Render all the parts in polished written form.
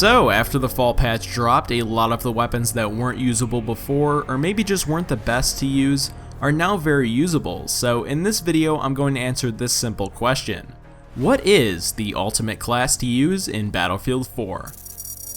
So, after the fall patch dropped, a lot of the weapons that weren't usable before, or maybe just weren't the best to use, are now very usable. So in this video, I'm going to answer this simple question. What is the ultimate class to use in Battlefield 4?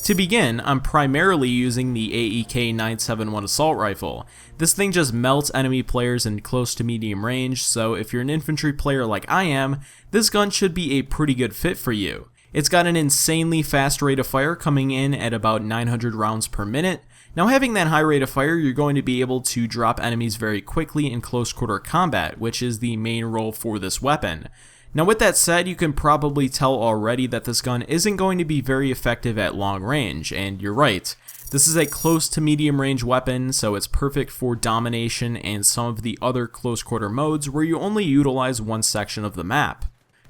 To begin, I'm primarily using the AEK 971 assault rifle. This thing just melts enemy players in close to medium range, so if you're an infantry player like I am, this gun should be a pretty good fit for you. It's got an insanely fast rate of fire, coming in at about 900 rounds per minute. Now, having that high rate of fire, you're going to be able to drop enemies very quickly in close quarter combat, which is the main role for this weapon. Now, with that said, you can probably tell already that this gun isn't going to be very effective at long range, and you're right. This is a close to medium range weapon, so it's perfect for domination and some of the other close quarter modes where you only utilize one section of the map.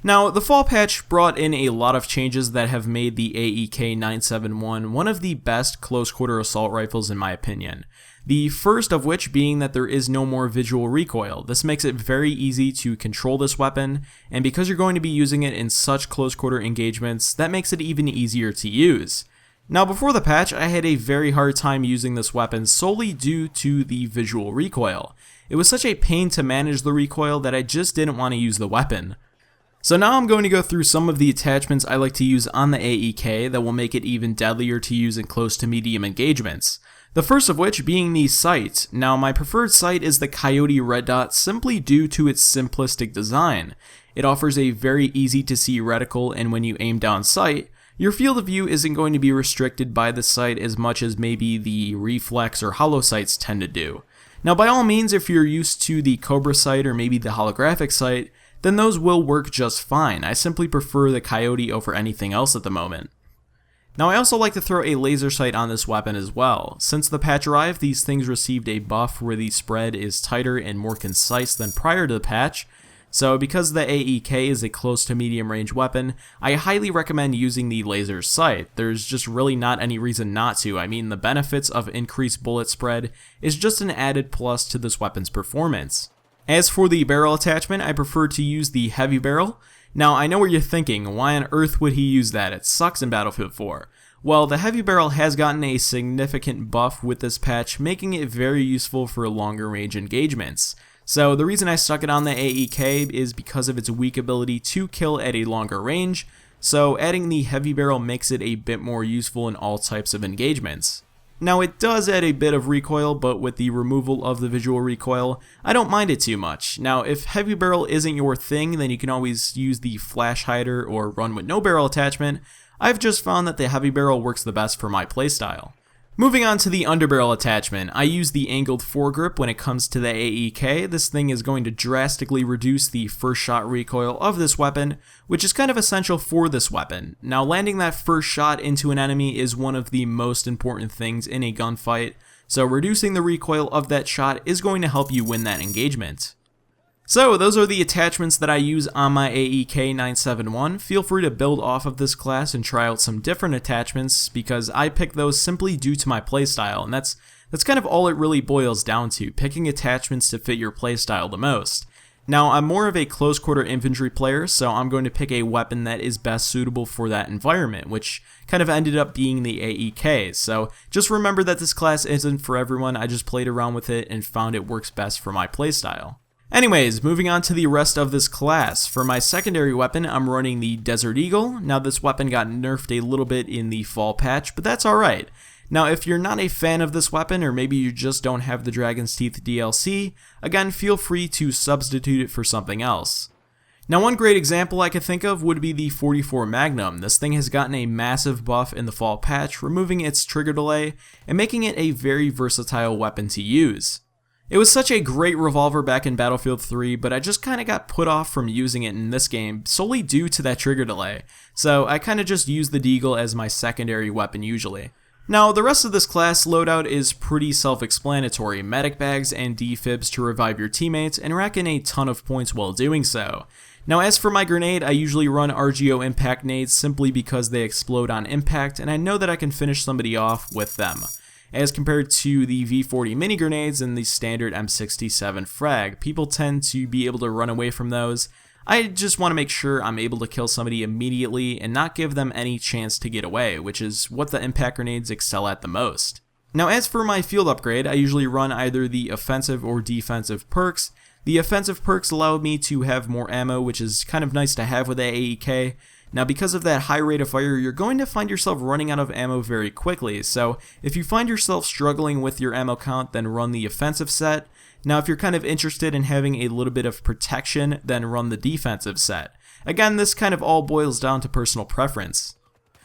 Now, the fall patch brought in a lot of changes that have made the AEK 971 one of the best close quarter assault rifles in my opinion. The first of which being that there is no more visual recoil. This makes it very easy to control this weapon, and because you're going to be using it in such close quarter engagements, that makes it even easier to use. Now, before the patch, I had a very hard time using this weapon solely due to the visual recoil. It was such a pain to manage the recoil that I just didn't want to use the weapon. So now I'm going to go through some of the attachments I like to use on the AEK that will make it even deadlier to use in close to medium engagements. The first of which being the sight. Now, my preferred sight is the Coyote Red Dot simply due to its simplistic design. It offers a very easy to see reticle, and when you aim down sight, your field of view isn't going to be restricted by the sight as much as maybe the reflex or hollow sights tend to do. Now, by all means, if you're used to the Cobra sight or maybe the holographic sight, then those will work just fine. I simply prefer the Coyote over anything else at the moment. Now, I also like to throw a laser sight on this weapon as well. Since the patch arrived, these things received a buff where the spread is tighter and more concise than prior to the patch. So because the AEK is a close to medium range weapon, I highly recommend using the laser sight. There's just really not any reason not to. I mean, the benefits of increased bullet spread is just an added plus to this weapon's performance. As for the barrel attachment, I prefer to use the heavy barrel. Now, I know what you're thinking, why on earth would he use that? It sucks in Battlefield 4. Well, the heavy barrel has gotten a significant buff with this patch, making it very useful for longer range engagements. So the reason I stuck it on the AEK is because of its weak ability to kill at a longer range, so adding the heavy barrel makes it a bit more useful in all types of engagements. Now, it does add a bit of recoil, but with the removal of the visual recoil, I don't mind it too much. Now, if heavy barrel isn't your thing, then you can always use the flash hider or run with no barrel attachment. I've just found that the heavy barrel works the best for my playstyle. Moving on to the underbarrel attachment, I use the angled foregrip when it comes to the AEK. This thing is going to drastically reduce the first shot recoil of this weapon, which is kind of essential for this weapon. Now, landing that first shot into an enemy is one of the most important things in a gunfight, so reducing the recoil of that shot is going to help you win that engagement. So those are the attachments that I use on my AEK 971. Feel free to build off of this class and try out some different attachments because I picked those simply due to my playstyle, and that's kind of all it really boils down to, picking attachments to fit your playstyle the most. Now, I'm more of a close quarter infantry player, so I'm going to pick a weapon that is best suitable for that environment, which kind of ended up being the AEK. So just remember that this class isn't for everyone. I just played around with it and found it works best for my playstyle. Anyways, moving on to the rest of this class. For my secondary weapon, I'm running the Desert Eagle. Now, this weapon got nerfed a little bit in the fall patch, but that's alright. Now, if you're not a fan of this weapon, or maybe you just don't have the Dragon's Teeth DLC, again, feel free to substitute it for something else. Now, one great example I could think of would be the 44 Magnum. This thing has gotten a massive buff in the fall patch, removing its trigger delay and making it a very versatile weapon to use. It was such a great revolver back in Battlefield 3, but I just kinda got put off from using it in this game solely due to that trigger delay, so I kinda just use the Deagle as my secondary weapon usually. Now, the rest of this class loadout is pretty self-explanatory: medic bags and defibs to revive your teammates and rack in a ton of points while doing so. Now, as for my grenade, I usually run RGO impact nades simply because they explode on impact and I know that I can finish somebody off with them. As compared to the V40 mini grenades and the standard M67 frag, people tend to be able to run away from those. I just want to make sure I'm able to kill somebody immediately and not give them any chance to get away, which is what the impact grenades excel at the most. Now as for my field upgrade, I usually run either the offensive or defensive perks. The offensive perks allow me to have more ammo, which is kind of nice to have with that AEK. Now because of that high rate of fire, you're going to find yourself running out of ammo very quickly, so if you find yourself struggling with your ammo count, then run the offensive set. Now if you're kind of interested in having a little bit of protection, then run the defensive set. Again, this kind of all boils down to personal preference.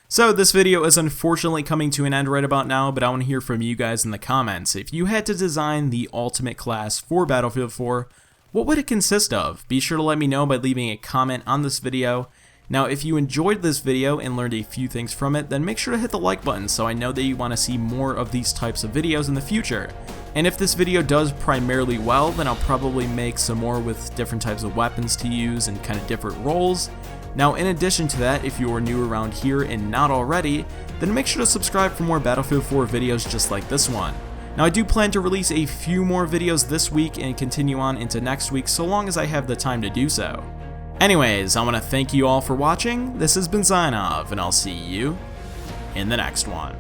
So this video is unfortunately coming to an end right about now, but I want to hear from you guys in the comments. If you had to design the ultimate class for Battlefield 4, what would it consist of? Be sure to let me know by leaving a comment on this video. Now if you enjoyed this video and learned a few things from it, then make sure to hit the like button so I know that you want to see more of these types of videos in the future. And if this video does primarily well, then I'll probably make some more with different types of weapons to use and kind of different roles. Now in addition to that, if you are new around here and not already, then make sure to subscribe for more Battlefield 4 videos just like this one. Now I do plan to release a few more videos this week and continue on into next week so long as I have the time to do so. Anyways, I want to thank you all for watching. This has been Zionov, and I'll see you in the next one.